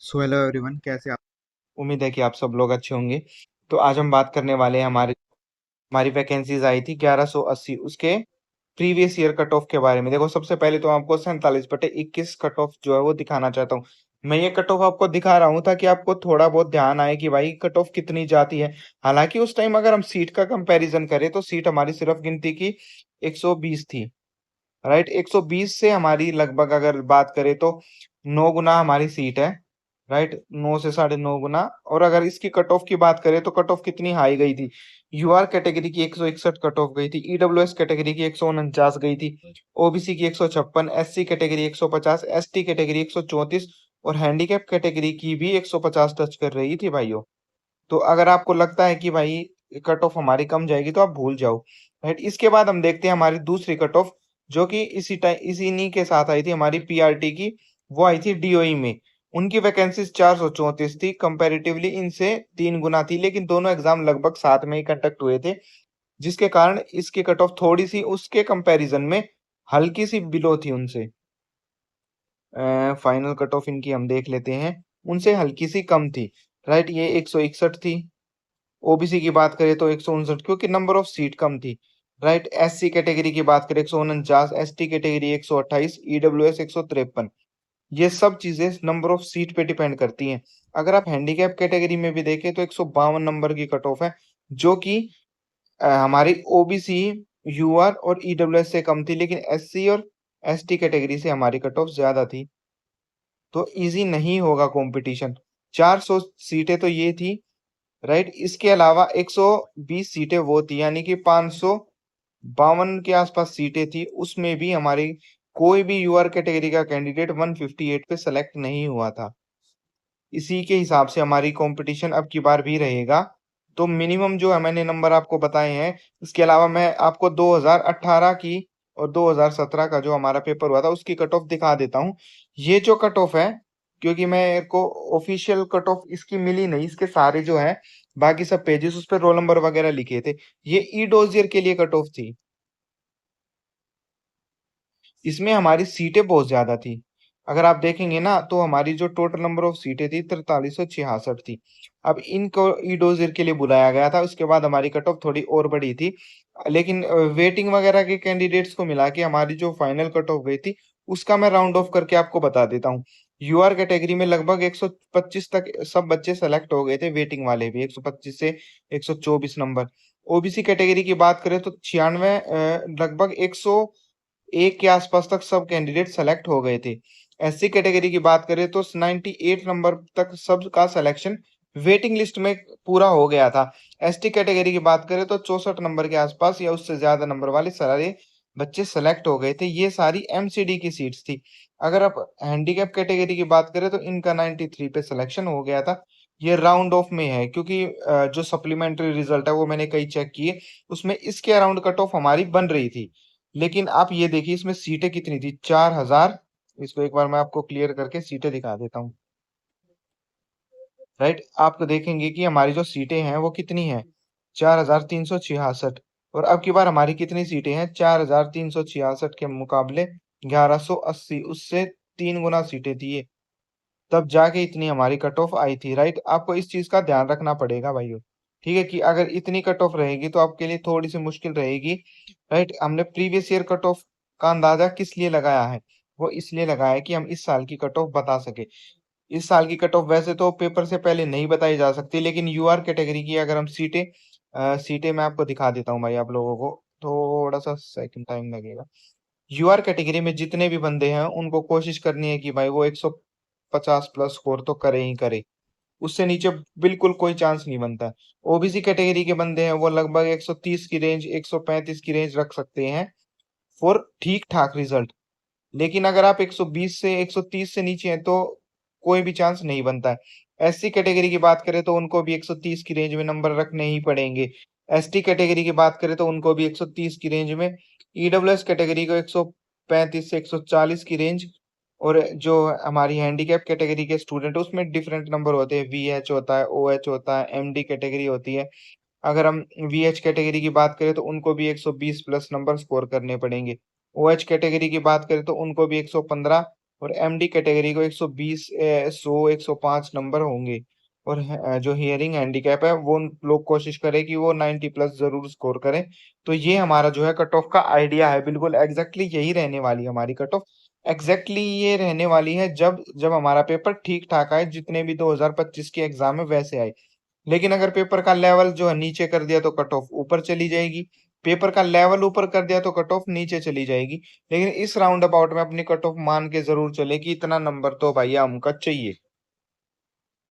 So hello everyone, कैसे आप? उम्मीद है कि आप सब लोग अच्छे होंगे। तो आज हम बात करने वाले हैं हमारी हमारी वैकेंसीज आई थी 1180 उसके प्रीवियस ईयर कट ऑफ के बारे में। देखो, सबसे पहले तो आपको 47/21 कट ऑफ जो है वो दिखाना चाहता हूँ। मैं ये कट ऑफ आपको दिखा रहा हूँ ताकि आपको थोड़ा बहुत ध्यान आए कि भाई कट ऑफ कितनी जाती है। हालांकि उस टाइम अगर हम सीट का कंपैरिजन करें तो सीट हमारी सिर्फ गिनती की 120 थी। राइट, 120 से हमारी लगभग अगर बात करें तो 9 गुना हमारी सीट है। राइट, 9 से 9.5 गुना। और अगर इसकी कट ऑफ की बात करें तो कट ऑफ कितनी हाई गई थी। यूआर कैटेगरी की 161 कट ऑफ गई थी, ईडब्ल्यूएस कैटेगरी की 149 गई थी, ओबीसी की 156, एससी कैटेगरी 150, एसटी कैटेगरी 134 और हैंडीकैप कैटेगरी की भी 150 टच कर रही थी भाइयों। तो अगर आपको लगता है कि भाई कट ऑफ हमारी कम जाएगी तो आप भूल जाओ। राइट, इसके बाद हम देखते हैं हमारी दूसरी कट ऑफ, जो कि इसी नी के साथ आई थी हमारी पीआरटी की। वो आई थी डीओई में। उनकी वैकेंसीज 434 थी, कंपैरेटिवली इनसे 3 गुना थी, लेकिन दोनों एग्जाम लगभग साथ में ही कंडक्ट हुए थे, जिसके कारण इसकी कट ऑफ थोड़ी सी उसके कंपैरिजन में हल्की सी बिलो थी उनसे। फाइनल कट ऑफ इनकी हम देख लेते हैं, उनसे हल्की सी कम थी। राइट, ये 161 थी। ओबीसी की बात करें तो 159, क्योंकि नंबर ऑफ सीट कम थी। राइट, एससी कैटेगरी की बात करें 149, एसटी कैटेगरी 128, ईडब्ल्यूएस 153। ये सब चीजें नंबर ऑफ सीट पे डिपेंड करती हैं। अगर आप हैंडीकैप कैटेगरी में भी देखें तो 152 नंबर की कट ऑफ है, जो कि हमारी ओबीसी, यूआर और ईडब्ल्यूएस से कम थी, लेकिन एससी और एसटी कैटेगरी से हमारी कट ऑफ ज्यादा थी। तो इजी नहीं होगा कंपटीशन। 400 सीटें तो ये थी। राइट, इसके अलावा 120 सीटें वो थी, यानी कि 552 के आसपास सीटें थी। उसमें भी हमारी कोई भी यूआर कैटेगरी का कैंडिडेट 158 पे सेलेक्ट नहीं हुआ था। इसी के हिसाब से हमारी कंपटीशन अब की बार भी रहेगा। तो मिनिमम जो है मैंने नंबर आपको बताए हैं। इसके अलावा मैं आपको 2018 की और 2017 का जो हमारा पेपर हुआ था उसकी कट ऑफ दिखा देता हूँ। ये जो कट ऑफ है, क्योंकि मेरे को ऑफिशियल कट ऑफ इसकी मिली नहीं, इसके सारे जो है बाकी सब पेजेस उस पर रोल नंबर वगैरह लिखे थे। ये ई डोजियर के लिए कट ऑफ थी। इसमें हमारी सीटें बहुत ज्यादा थी। अगर आप देखेंगे ना तो हमारी जो टोटल नंबर ऑफ सीटें थी 4366 थी। अब इनको ई डोजियर के लिए बुलाया गया था, उसके बाद हमारी कट ऑफ थोड़ी और बढ़ी थी। लेकिन वेटिंग वगैरह के कैंडिडेट्स को मिला के हमारी जो फाइनल कट ऑफ गई थी उसका मैं राउंड ऑफ करके आपको बता देता हूँ। यूआर कैटेगरी में लगभग 125 तक सब बच्चे सेलेक्ट हो गए थे, वेटिंग वाले भी 125 से 124 नंबर। ओबीसी कैटेगरी की बात करें तो 96, लगभग 101 के आसपास तक सब कैंडिडेट सेलेक्ट हो गए थे। एससी कैटेगरी की बात करें तो 98 नंबर तक सबका सिलेक्शन वेटिंग लिस्ट में पूरा हो गया था। एसटी कैटेगरी की बात करें तो 64 नंबर के आसपास या उससे ज्यादा नंबर वाले सारे बच्चे सेलेक्ट हो गए थे। ये सारी एमसीडी की सीट्स थी। अगर आप हैंडीकैप कैटेगरी की बात करें तो इनका 93 पे सिलेक्शन हो गया था। ये राउंड ऑफ में है, क्योंकि जो सप्लीमेंट्री रिजल्ट है वो मैंने कई चेक किए, उसमें इसके अराउंड कट ऑफ हमारी बन रही थी। लेकिन आप ये देखिए इसमें सीटें कितनी थी, 4000। इसको एक बार मैं आपको क्लियर करके सीटें दिखा देता हूँ। राइट, आप देखेंगे कि हमारी जो सीटें हैं वो कितनी हैं, 4366। और अब की बार हमारी कितनी सीटें हैं, 4366 के मुकाबले 1180, उससे 3 गुना सीटें थी ये। तब जाके इतनी हमारी कट ऑफ आई थी। राइट, आपको इस चीज का ध्यान रखना पड़ेगा भाइयों। ठीक है, कि अगर इतनी कट ऑफ रहेगी तो आपके लिए थोड़ी सी मुश्किल रहेगी। राइट, हमने प्रीवियस ईयर कट ऑफ का अंदाजा किस लिए लगाया है, वो इसलिए लगाया है कि हम इस साल की कट ऑफ बता सके। इस साल की कट ऑफ वैसे तो पेपर से पहले नहीं बताई जा सकती, लेकिन यूआर कैटेगरी की अगर हम सीटें मैं आपको दिखा देता हूँ भाई, आप लोगों को थोड़ा सा सेकंड टाइम लगेगा। यूआर कैटेगरी में जितने भी बंदे हैं उनको कोशिश करनी है कि भाई वो 150 प्लस स्कोर तो करे ही करे, उससे नीचे बिल्कुल कोई चांस नहीं बनता। ओबीसी कैटेगरी के बंदे हैं वो लगभग 130 की रेंज, 135 की रेंज रख सकते हैं फॉर ठीक ठाक रिजल्ट। लेकिन अगर आप 120 से 130 से नीचे हैं तो कोई भी चांस नहीं बनता है। एससी कैटेगरी की बात करें तो उनको भी 130 की रेंज में नंबर रखने ही पड़ेंगे। एसटी कैटेगरी की बात करें तो उनको भी 130 की रेंज में। ईडब्ल्यूएस कैटेगरी को 135 से 140 की रेंज। और जो हमारी हैंडीकैप कैटेगरी के स्टूडेंट उसमें डिफरेंट नंबर होते हैं, वीएच होता है, ओएच होता है, एमडी कैटेगरी होती है। अगर हम वीएच कैटेगरी की बात करें तो उनको भी 120 प्लस नंबर स्कोर करने पड़ेंगे। ओएच कैटेगरी की बात करें तो उनको भी 115 और एमडी कैटेगरी को 120 100 105 नंबर होंगे। और जो हियरिंग हैंडीकैप है वो लोग कोशिश करें कि वो 90 प्लस जरूर स्कोर करें। तो ये हमारा जो है कट ऑफ का आइडिया है, बिल्कुल एग्जैक्टली यही रहने वाली है हमारी कट ऑफ। एग्जैक्टली ये रहने वाली है जब जब हमारा पेपर ठीक ठाक आए, जितने भी 2025 के एग्जाम है वैसे आए। लेकिन अगर पेपर का लेवल जो है नीचे कर दिया तो कट ऑफ ऊपर चली जाएगी, पेपर का लेवल ऊपर कर दिया तो कट ऑफ नीचे चली जाएगी। लेकिन इस राउंड अबाउट में अपनी कट ऑफ मान के जरूर चले कि इतना नंबर तो भैया हमका चाहिए।